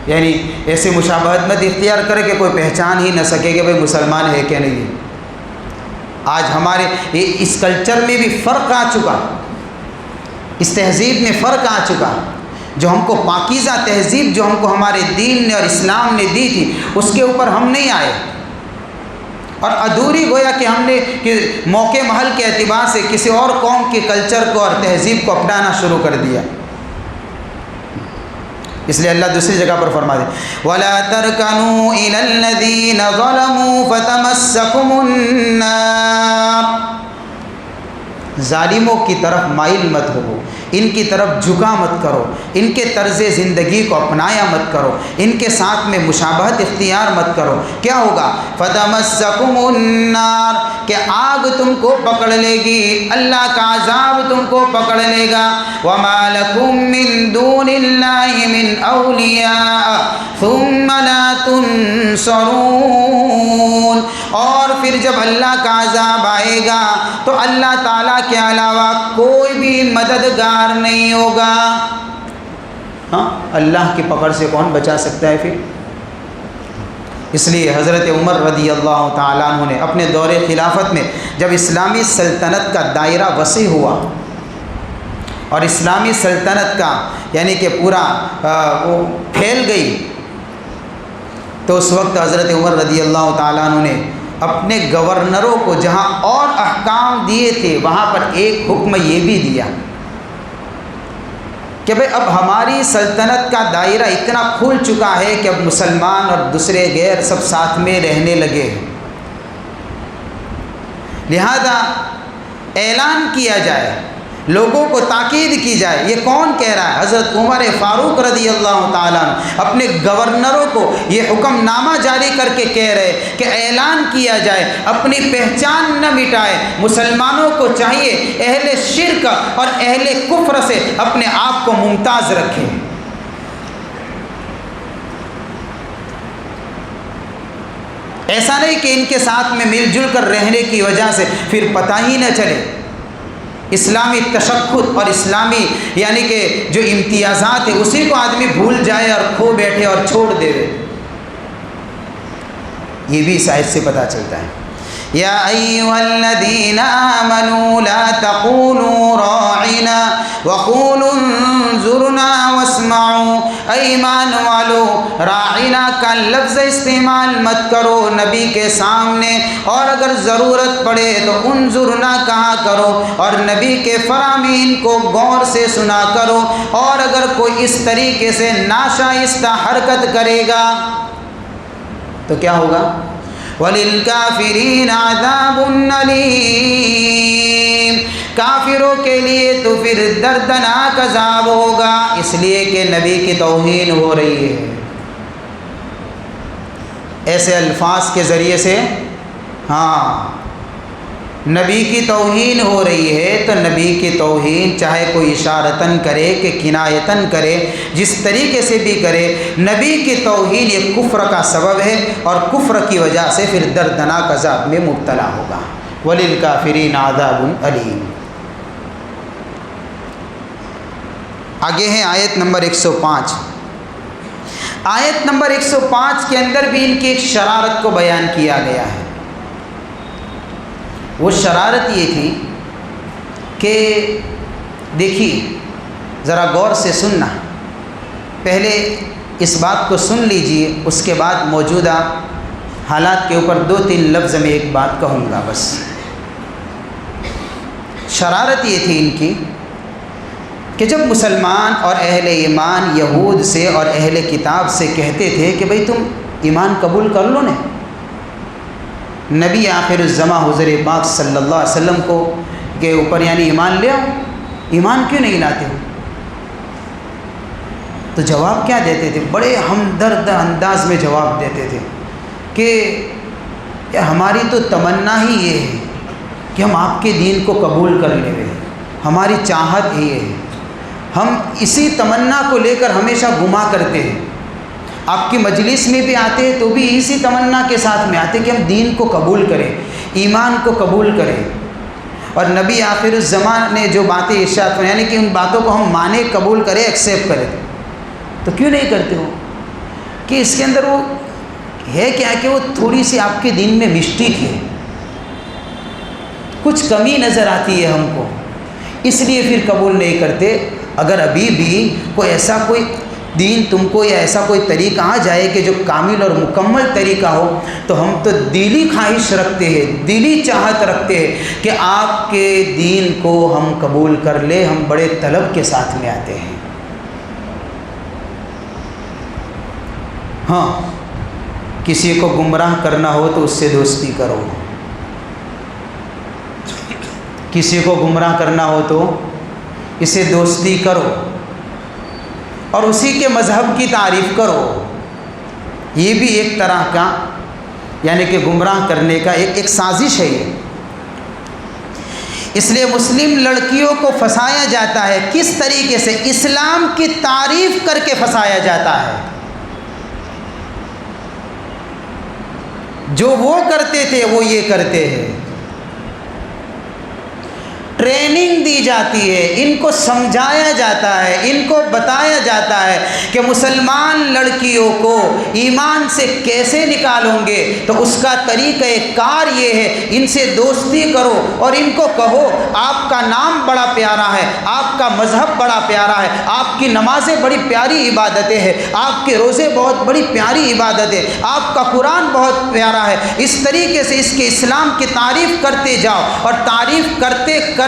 یعنی ایسی مشابہت مت اختیار کرے کہ کوئی پہچان ہی نہ سکے کہ بھئی مسلمان ہے کہ نہیں ہے۔ آج ہمارے اس کلچر میں بھی فرق آ چکا، اس تہذیب میں فرق آ چکا، جو ہم کو پاکیزہ تہذیب جو ہم کو ہمارے دین نے اور اسلام نے دی تھی، اس کے اوپر ہم نہیں آئے، اور ادھوری گویا کہ ہم نے کہ موقع محل کے اعتبار سے کسی اور قوم کے کلچر کو اور تہذیب کو اپنانا شروع کر دیا۔ اس لیے اللہ دوسری جگہ پر فرما دے وَلَا تَرْكَنُوا إِلَى الَّذِينَ ظَلَمُوا فَتَمَسَّكُمُ النَّارُ، ظالموں کی طرف مائل مت ہو، ان کی طرف جھکا مت کرو، ان کے طرز زندگی کو اپنایا مت کرو، ان کے ساتھ میں مشابہت اختیار مت کرو۔ کیا ہوگا؟ فَتَمَسَّكُمُ النَّارُ، کہ آگ تم کو پکڑ لے گی، اللہ کا عذاب تم کو پکڑ لے گا۔ وَمَا لَكُم مِّن دُونِ اللَّهِ مِنْ أَوْلِيَاءَ ثُمَّ لَا تُنصَرُونَ، اور پھر جب اللہ کا عذاب آئے گا تو اللہ تعالیٰ کے علاوہ کوئی بھی مددگار نہیں ہوگا۔ ہاں اللہ کی پکڑ سے کون بچا سکتا ہے پھر؟ اس لیے حضرت عمر رضی اللہ تعالیٰ عنہ نے اپنے دور خلافت میں جب اسلامی سلطنت کا دائرہ وسیع ہوا اور اسلامی سلطنت کا یعنی کہ پورا وہ پھیل گئی، تو اس وقت حضرت عمر رضی اللہ تعالیٰ عنہ نے اپنے گورنروں کو جہاں اور احکام دیے تھے وہاں پر ایک حکم یہ بھی دیا کہ بھئی اب ہماری سلطنت کا دائرہ اتنا کھل چکا ہے کہ اب مسلمان اور دوسرے غیر سب ساتھ میں رہنے لگے، لہذا اعلان کیا جائے، لوگوں کو تاکید کی جائے۔ یہ کون کہہ رہا ہے؟ حضرت عمر فاروق رضی اللہ تعالیٰ عنہ اپنے گورنروں کو یہ حکم نامہ جاری کر کے کہہ رہے کہ اعلان کیا جائے، اپنی پہچان نہ مٹائے، مسلمانوں کو چاہیے اہل شرک اور اہل کفر سے اپنے آپ کو ممتاز رکھے۔ ایسا نہیں کہ ان کے ساتھ میں مل جل کر رہنے کی وجہ سے پھر پتہ ہی نہ چلے، اسلامی تشخص اور اسلامی یعنی کہ جو امتیازات ہیں اسی کو آدمی بھول جائے اور کھو بیٹھے اور چھوڑ دے، یہ بھی اس آیت سے پتہ چلتا ہے۔ یا ایھا الذین آمنوا لا تقولوا راعنا وقولوا انظرنا واسمعوا، اے ایمان والو راعنا کا لفظ استعمال مت کرو نبی کے سامنے، اور اگر ضرورت پڑے تو انظرنا کہا کرو، اور نبی کے فرامین کو غور سے سنا کرو، اور اگر کوئی اس طریقے سے ناشائستہ حرکت کرے گا تو کیا ہوگا؟ وَلِلْكَافِرِينَ عَذَابٌ أَلِيمٌ، کافروں کے لیے تو پھر دردناک عذاب ہوگا، اس لیے کہ نبی کی توہین ہو رہی ہے ایسے الفاظ کے ذریعے سے۔ ہاں نبی کی توہین ہو رہی ہے تو نبی کی توہین چاہے کوئی اشارتاً کرے کہ کنایتاً کرے، جس طریقے سے بھی کرے، نبی کی توہین یہ کفر کا سبب ہے، اور کفر کی وجہ سے پھر دردناک عذاب میں مبتلا ہوگا۔ وَلِلْكَافِرِينَ عَذَابٌ أَلِيمٌ۔ آگے ہیں آیت نمبر 105۔ آیت نمبر 105 کے اندر بھی ان کی ایک شرارت کو بیان کیا گیا ہے۔ وہ شرارت یہ تھی کہ دیکھیے ذرا غور سے سننا، پہلے اس بات کو سن لیجئے، اس کے بعد موجودہ حالات کے اوپر 2-3 لفظ میں ایک بات کہوں گا بس۔ شرارت یہ تھی ان کی کہ جب مسلمان اور اہل ایمان یہود سے اور اہل کتاب سے کہتے تھے کہ بھئی تم ایمان قبول کر لو نا، نبی آخر الزماں حضور پاک صلی اللہ علیہ وسلم کو کے اوپر یعنی ایمان لے آؤ، ایمان کیوں نہیں لاتے ہو؟ تو جواب کیا دیتے تھے؟ بڑے ہمدرد انداز میں جواب دیتے تھے کہ ہماری تو تمنا ہی یہ ہے کہ ہم آپ کے دین کو قبول کر لیں، ہماری چاہت ہی ہے، ہم اسی تمنا کو لے کر ہمیشہ گھما کرتے ہیں، آپ کی مجلس میں بھی آتے ہیں تو بھی اسی تمنا کے ساتھ میں آتے ہیں کہ ہم دین کو قبول کریں، ایمان کو قبول کریں۔ اور نبی آخر الزمان نے جو باتیں ارشاد فرمائی یعنی کہ ان باتوں کو ہم مانیں، قبول کریں، ایکسیپٹ کریں، تو کیوں نہیں کرتے ہو؟ کہ اس کے اندر وہ ہے کیا کہ وہ تھوڑی سی آپ کے دین میں مسٹیک ہے، کچھ کمی نظر آتی ہے ہم کو، اس لیے پھر قبول نہیں کرتے۔ اگر ابھی بھی کوئی دین تم کو یا ایسا کوئی طریقہ آ جائے کہ جو کامل اور مکمل طریقہ ہو، تو ہم تو دلی خواہش رکھتے ہیں، دلی چاہت رکھتے ہیں کہ آپ کے دین کو ہم قبول کر لیں، ہم بڑے طلب کے ساتھ میں آتے ہیں۔ ہاں، کسی کو گمراہ کرنا ہو تو اس سے دوستی کرو، کسی کو گمراہ کرنا ہو تو اسے دوستی کرو اور اسی کے مذہب کی تعریف کرو، یہ بھی ایک طرح کا یعنی کہ گمراہ کرنے کا ایک سازش ہے یہ۔ اس لیے مسلم لڑکیوں کو پھنسایا جاتا ہے، کس طریقے سے؟ اسلام کی تعریف کر کے پھنسایا جاتا ہے۔ جو وہ کرتے تھے وہ یہ کرتے ہیں، ٹریننگ دی جاتی ہے، ان کو سمجھایا جاتا ہے، ان کو بتایا جاتا ہے کہ مسلمان لڑکیوں کو ایمان سے کیسے نکالوں گے، تو اس کا طریقہ کار یہ ہے، ان سے دوستی کرو اور ان کو کہو آپ کا نام بڑا پیارا ہے، آپ کا مذہب بڑا پیارا ہے، آپ کی نمازیں بڑی پیاری عبادتیں ہیں، آپ کے روزے بہت بڑی پیاری عبادتیں، آپ کا قرآن بہت پیارا ہے۔ اس طریقے سے اس کے اسلام کی تعریف کرتے جاؤ اور تعریف کرتے کرتے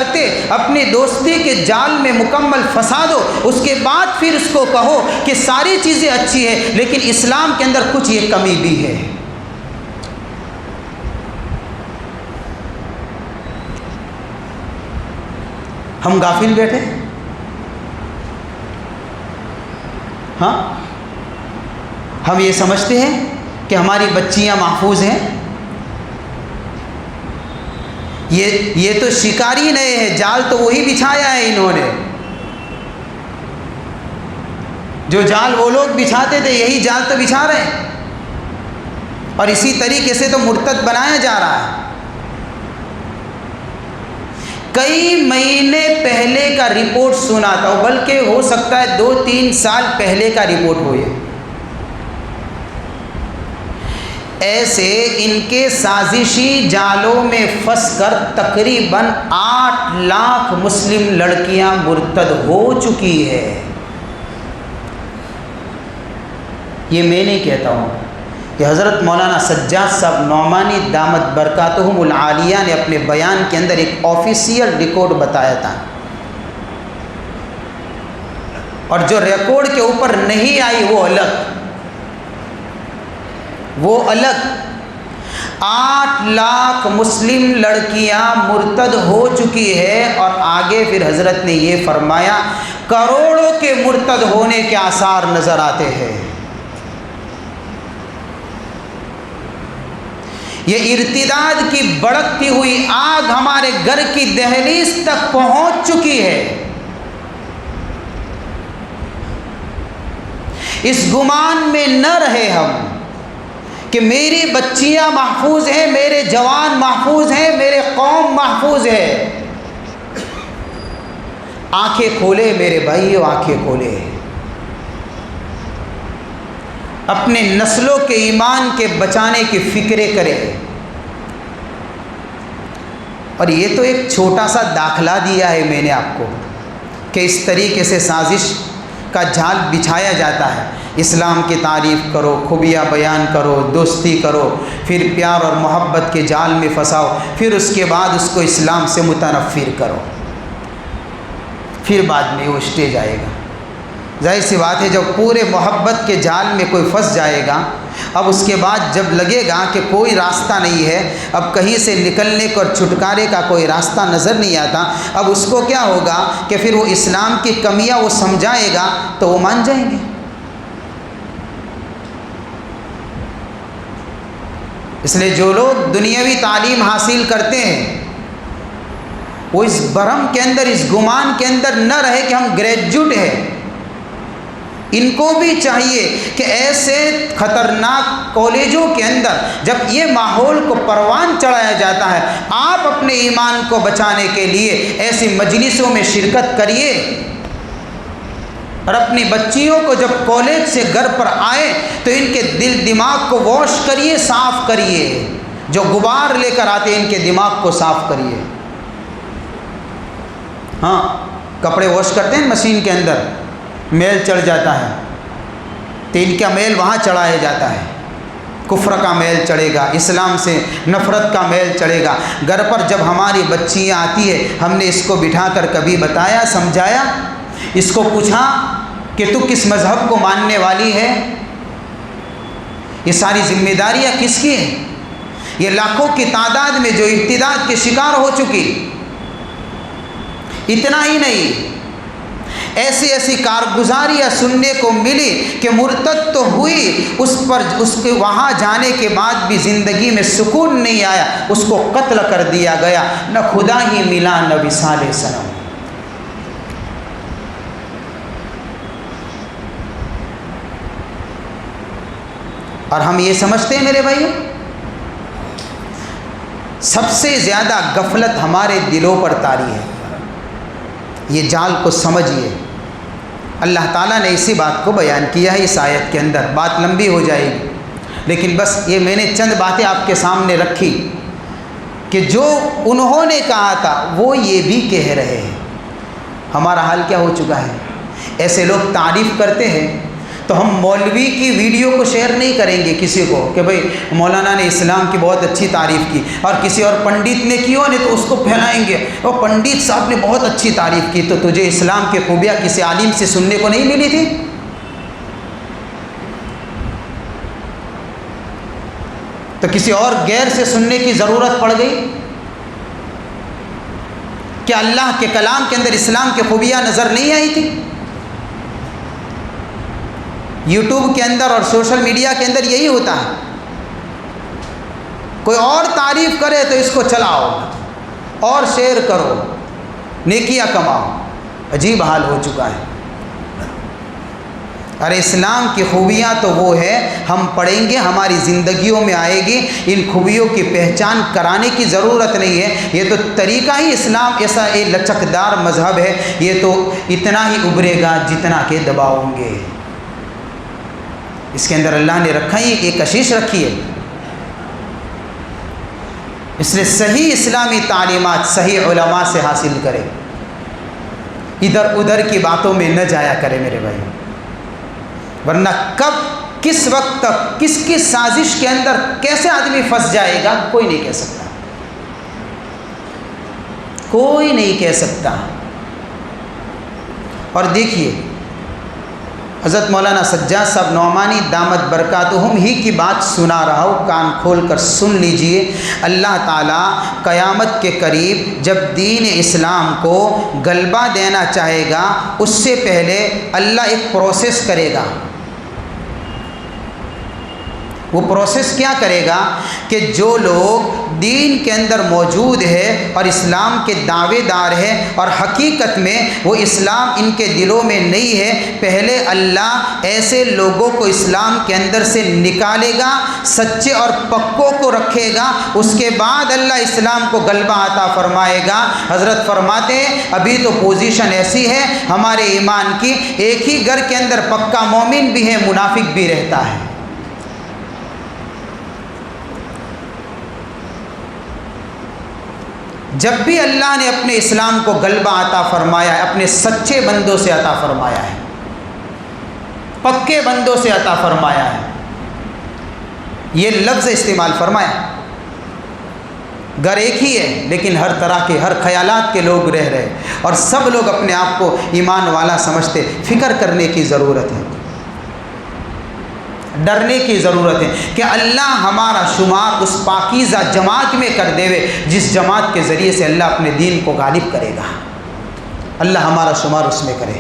اپنی دوستی کے جال میں مکمل پھنسا دو۔ اس کے بعد پھر اس کو کہو کہ ساری چیزیں اچھی ہیں لیکن اسلام کے اندر کچھ یہ کمی بھی ہے۔ ہم غافل بیٹھے، ہاں، ہم یہ سمجھتے ہیں کہ ہماری بچیاں محفوظ ہیں۔ یہ تو شکاری نئے ہیں، جال تو وہی بچھایا ہے انہوں نے، جو جال وہ لوگ بچھاتے تھے یہی جال تو بچھا رہے ہیں، اور اسی طریقے سے تو مرتد بنایا جا رہا ہے۔ کئی مہینے پہلے کا رپورٹ سنا تھا، بلکہ ہو سکتا ہے 2-3 سال پہلے کا رپورٹ ہو یہ، ایسے ان کے سازشی جالوں میں پھنس کر تقریباً 8 لاکھ مسلم لڑکیاں مرتد ہو چکی ہے۔ یہ میں نہیں کہتا ہوں، کہ حضرت مولانا سجاد صاحب نعمانی دامت برکاتہم العالیہ نے اپنے بیان کے اندر ایک آفیشیل ریکارڈ بتایا تھا، اور جو ریکارڈ کے اوپر نہیں آئی وہ الگ 8 لاکھ مسلم لڑکیاں مرتد ہو چکی ہے، اور آگے پھر حضرت نے یہ فرمایا کروڑوں کے مرتد ہونے کے آثار نظر آتے ہیں۔ یہ ارتداد کی بڑکتی ہوئی آگ ہمارے گھر کی دہلیز تک پہنچ چکی ہے۔ اس گمان میں نہ رہے ہم کہ میری بچیاں محفوظ ہیں، میرے جوان محفوظ ہیں، میرے قوم محفوظ ہے۔ آنکھیں کھولے میرے بھائیو، آنکھیں کھولے، اپنے نسلوں کے ایمان کے بچانے کی فکریں کریں۔ اور یہ تو ایک چھوٹا سا داخلہ دیا ہے میں نے آپ کو، کہ اس طریقے سے سازش کا جال بچھایا جاتا ہے۔ اسلام کی تعریف کرو، خوبیاں بیان کرو، دوستی کرو، پھر پیار اور محبت کے جال میں پھنساؤ، پھر اس کے بعد اس کو اسلام سے متنفر کرو، پھر بعد میں وہ اسٹیج آئے گا۔ ظاہر سی بات ہے جب پورے محبت کے جال میں کوئی پھنس جائے گا، اب اس کے بعد جب لگے گا کہ کوئی راستہ نہیں ہے، اب کہیں سے نکلنے کو اور چھٹکارے کا کوئی راستہ نظر نہیں آتا، اب اس کو کیا ہوگا کہ پھر وہ اسلام کی کمیاں وہ سمجھائے گا تو وہ مان جائیں گے۔ اس لیے جو لوگ دنیاوی تعلیم حاصل کرتے ہیں وہ اس برہم کے اندر، اس گمان کے اندر نہ رہے کہ ہم گریجویٹ ہیں۔ ان کو بھی چاہیے کہ ایسے خطرناک کالجوں کے اندر جب یہ ماحول کو پروان چڑھایا جاتا ہے، آپ اپنے ایمان کو بچانے کے لیے ایسی مجلسوں میں شرکت کریے، اور اپنی بچیوں کو جب کالج سے گھر پر آئے تو ان کے دل دماغ کو واش کریے، صاف کریے، جو غبار لے کر آتے ان کے دماغ کو صاف کریے۔ ہاں، کپڑے واش کرتے ہیں مشین کے اندر، میل چڑھ جاتا ہے تو ان کا میل وہاں چڑھایا جاتا ہے، کفر کا میل چڑھے گا، اسلام سے نفرت کا میل چڑھے گا۔ گھر پر جب ہماری بچیاں آتی ہے، ہم نے اس کو بٹھا کر کبھی بتایا، سمجھایا، اس کو پوچھا کہ تو کس مذہب کو ماننے والی ہے؟ یہ ساری ذمہ داریاں کس کی ہیں؟ یہ لاکھوں کی تعداد میں جو ارتداد کے شکار ہو چکی۔ اتنا ہی نہیں، ایسی ایسی کارگزاریاں سننے کو ملی کہ مرتد تو ہوئی، اس کے وہاں جانے کے بعد بھی زندگی میں سکون نہیں آیا، اس کو قتل کر دیا گیا، نہ خدا ہی ملا نہ وصال صنم۔ اور ہم یہ سمجھتے ہیں میرے بھائیو، سب سے زیادہ غفلت ہمارے دلوں پر طاری ہے۔ یہ جال کو سمجھیے، اللہ تعالیٰ نے اسی بات کو بیان کیا ہے اس آیت کے اندر، بات لمبی ہو جائے گی، لیکن بس یہ میں نے چند باتیں آپ کے سامنے رکھی کہ جو انہوں نے کہا تھا وہ یہ بھی کہہ رہے ہیں۔ ہمارا حال کیا ہو چکا ہے؟ ایسے لوگ تعریف کرتے ہیں تو ہم مولوی کی ویڈیو کو شیئر نہیں کریں گے کسی کو کہ بھئی مولانا نے اسلام کی بہت اچھی تعریف کی، اور کسی اور پنڈت نے کی ہو نہیں تو اس کو پھیلائیں گے، اور پنڈت صاحب نے بہت اچھی تعریف کی، تو تجھے اسلام کی خوبیاں کسی عالم سے سننے کو نہیں ملی تھی؟ تو کسی اور غیر سے سننے کی ضرورت پڑ گئی؟ کیا اللہ کے کلام کے اندر اسلام کی خوبیاں نظر نہیں آئی تھی؟ یوٹیوب کے اندر اور سوشل میڈیا کے اندر یہی ہوتا ہے، کوئی اور تعریف کرے تو اس کو چلاؤ اور شیئر کرو، نیکیاں کماؤ۔ عجیب حال ہو چکا ہے۔ ارے اسلام کی خوبیاں تو وہ ہے، ہم پڑھیں گے، ہماری زندگیوں میں آئے گی، ان خوبیوں کی پہچان کرانے کی ضرورت نہیں ہے۔ یہ تو طریقہ ہی اسلام ایسا ایک لچکدار مذہب ہے، یہ تو اتنا ہی ابھرے گا جتنا کہ دباؤں گے۔ اس کے اندر اللہ نے رکھا ہی ایک کشش رکھی ہے۔ اس لیے صحیح اسلامی تعلیمات صحیح علماء سے حاصل کرے، ادھر ادھر کی باتوں میں نہ جایا کرے میرے بھائی، ورنہ کب کس وقت تک کس کی سازش کے اندر کیسے آدمی پھنس جائے گا کوئی نہیں کہہ سکتا، کوئی نہیں کہہ سکتا۔ اور دیکھیے حضرت مولانا سجاد صاحب نعمانی دامت برکاتہم ہی کی بات سنا رہا ہوں، کان کھول کر سن لیجئے۔ اللہ تعالیٰ قیامت کے قریب جب دین اسلام کو غلبہ دینا چاہے گا، اس سے پہلے اللہ ایک پروسیس کرے گا۔ وہ پروسیس کیا کرے گا کہ جو لوگ دین کے اندر موجود ہے اور اسلام کے دعوے دار ہیں اور حقیقت میں وہ اسلام ان کے دلوں میں نہیں ہے، پہلے اللہ ایسے لوگوں کو اسلام کے اندر سے نکالے گا، سچے اور پکوں کو رکھے گا، اس کے بعد اللہ اسلام کو غلبہ عطا فرمائے گا۔ حضرت فرماتے ہیں ابھی تو پوزیشن ایسی ہے ہمارے ایمان کی، ایک ہی گھر کے اندر پکا مومن بھی ہے، منافق بھی رہتا ہے۔ جب بھی اللہ نے اپنے اسلام کو غلبہ عطا فرمایا ہے اپنے سچے بندوں سے عطا فرمایا ہے، پکے بندوں سے عطا فرمایا ہے۔ یہ لفظ استعمال فرمایا، گھر ایک ہی ہے لیکن ہر طرح کے ہر خیالات کے لوگ رہ رہے اور سب لوگ اپنے آپ کو ایمان والا سمجھتے۔ فکر کرنے کی ضرورت ہے، ڈرنے کی ضرورت ہے کہ اللہ ہمارا شمار اس پاکیزہ جماعت میں کر دے جس جماعت کے ذریعے سے اللہ اپنے دین کو غالب کرے گا۔ اللہ ہمارا شمار اس میں کرے۔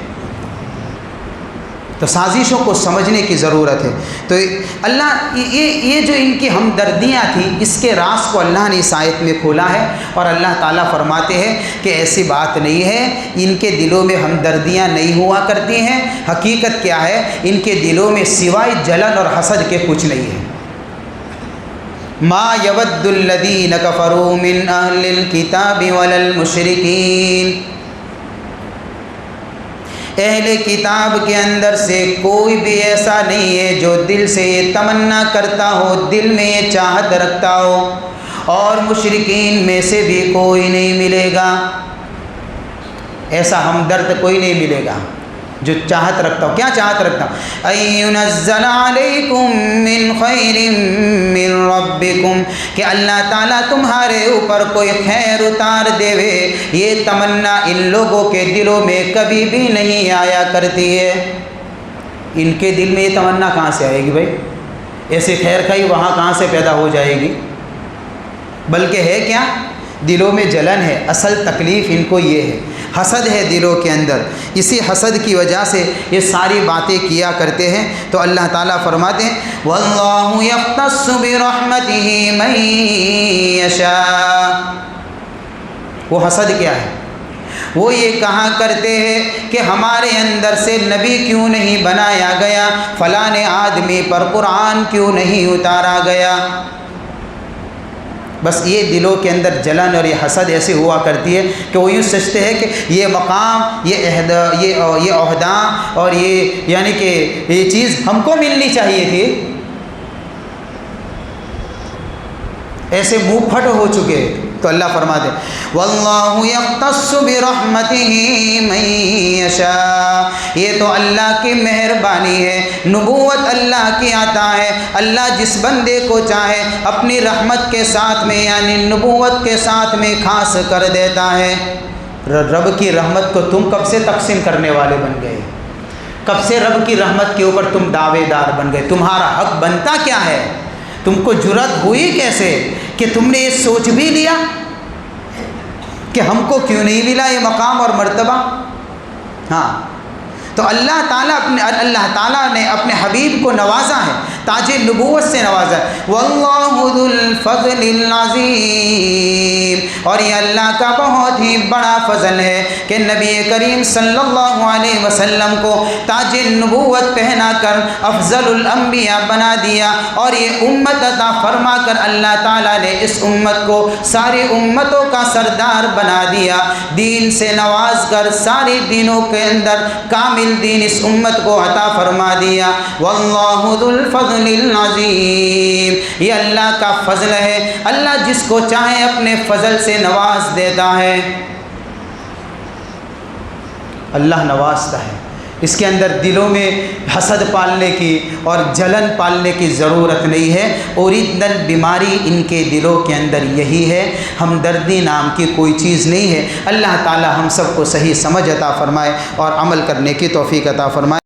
تو سازشوں کو سمجھنے کی ضرورت ہے۔ تو اللہ یہ جو ان کی ہمدردیاں تھیں اس کے راز کو اللہ نے اس آیت میں کھولا ہے، اور اللہ تعالیٰ فرماتے ہیں کہ ایسی بات نہیں ہے، ان کے دلوں میں ہمدردیاں نہیں ہوا کرتی ہیں۔ حقیقت کیا ہے؟ ان کے دلوں میں سوائے جلن اور حسد کے کچھ نہیں ہے۔ ما یود الذین کفروا من اہل الکتاب ولا المشرکین، اہل کتاب کے اندر سے کوئی بھی ایسا نہیں ہے جو دل سے یہ تمنا کرتا ہو، دل میں یہ چاہت رکھتا ہو، اور مشرکین میں سے بھی کوئی نہیں ملے گا، ایسا ہمدرد کوئی نہیں ملے گا جو چاہت رکھتا ہو۔ کیا چاہت رکھتا ہو؟ اَيُنَزَّلَ عَلَيْكُم مِّن خَيْرٍ مِّن رَبِّكُمْ، کہ اللہ تعالیٰ تمہارے اوپر کوئی خیر اتار دے وے، یہ تمنا ان لوگوں کے دلوں میں کبھی بھی نہیں آیا کرتی ہے۔ ان کے دل میں یہ تمنا کہاں سے آئے گی بھائی؟ ایسے خیر خائی وہاں کہاں سے پیدا ہو جائے گی؟ بلکہ ہے کیا؟ دلوں میں جلن ہے۔ اصل تکلیف ان کو یہ ہے، حسد ہے دلوں کے اندر، اسی حسد کی وجہ سے یہ ساری باتیں کیا کرتے ہیں۔ تو اللہ تعالیٰ فرماتے ہیں وَاللَّهُ يَخْتَصُّ بِرَحْمَتِهِ مَن يَشَاءُ۔ وہ حسد کیا ہے؟ وہ یہ کہا کرتے ہیں کہ ہمارے اندر سے نبی کیوں نہیں بنایا گیا، فلاں آدمی پر قرآن کیوں نہیں اتارا گیا۔ بس یہ دلوں کے اندر جلن اور یہ حسد ایسی ہوا کرتی ہے کہ وہ یوں سوچتے ہیں کہ یہ مقام، یہ عہدہ اور یہ یعنی کہ یہ چیز ہم کو ملنی چاہیے تھی۔ ایسے منہ پھٹ ہو چکے۔ تو اللہ فرماتے وَاللَّهُ يَخْتَصُّ بِرَحْمَتِهِ مَن يَشَاءُ، یہ تو اللہ کی مہربانی ہے، نبوت اللہ کی عطا ہے۔ اللہ جس بندے کو چاہے اپنی رحمت کے ساتھ میں یعنی نبوت کے ساتھ میں خاص کر دیتا ہے۔ رب کی رحمت کو تم کب سے تقسیم کرنے والے بن گئے؟ کب سے رب کی رحمت کے اوپر تم دعوے دار بن گئے؟ تمہارا حق بنتا کیا ہے؟ تم کو جرأت ہوئی کیسے کہ تم نے یہ سوچ بھی لیا کہ ہم کو کیوں نہیں ملا یہ مقام اور مرتبہ؟ ہاں، تو اللہ تعالیٰ نے اپنے حبیب کو نوازا ہے، تاج نبوت سے نوازا ہے۔ وَاللَّهُ ذُو الْفَضْلِ الْعَظِيمِ، اور یہ اللہ کا بہت ہی بڑا فضل ہے کہ نبی کریم صلی اللہ علیہ وسلم کو تاج نبوت پہنا کر افضل الانبیاء بنا دیا، اور یہ امت عطا فرما کر اللہ تعالیٰ نے اس امت کو ساری امتوں کا سردار بنا دیا، دین سے نواز کر سارے دینوں کے اندر کامل دین اس امت کو عطا فرما دیا۔ واللہ ذو الفضل العظیم، یہ اللہ کا فضل ہے، اللہ جس کو چاہے اپنے فضل سے نواز دیتا ہے۔ اللہ نوازتا ہے، اس کے اندر دلوں میں حسد پالنے کی اور جلن پالنے کی ضرورت نہیں ہے۔ اوریجنل بیماری ان کے دلوں کے اندر یہی ہے، ہمدردی نام کی کوئی چیز نہیں ہے۔ اللہ تعالی ہم سب کو صحیح سمجھ عطا فرمائے اور عمل کرنے کی توفیق عطا فرمائے۔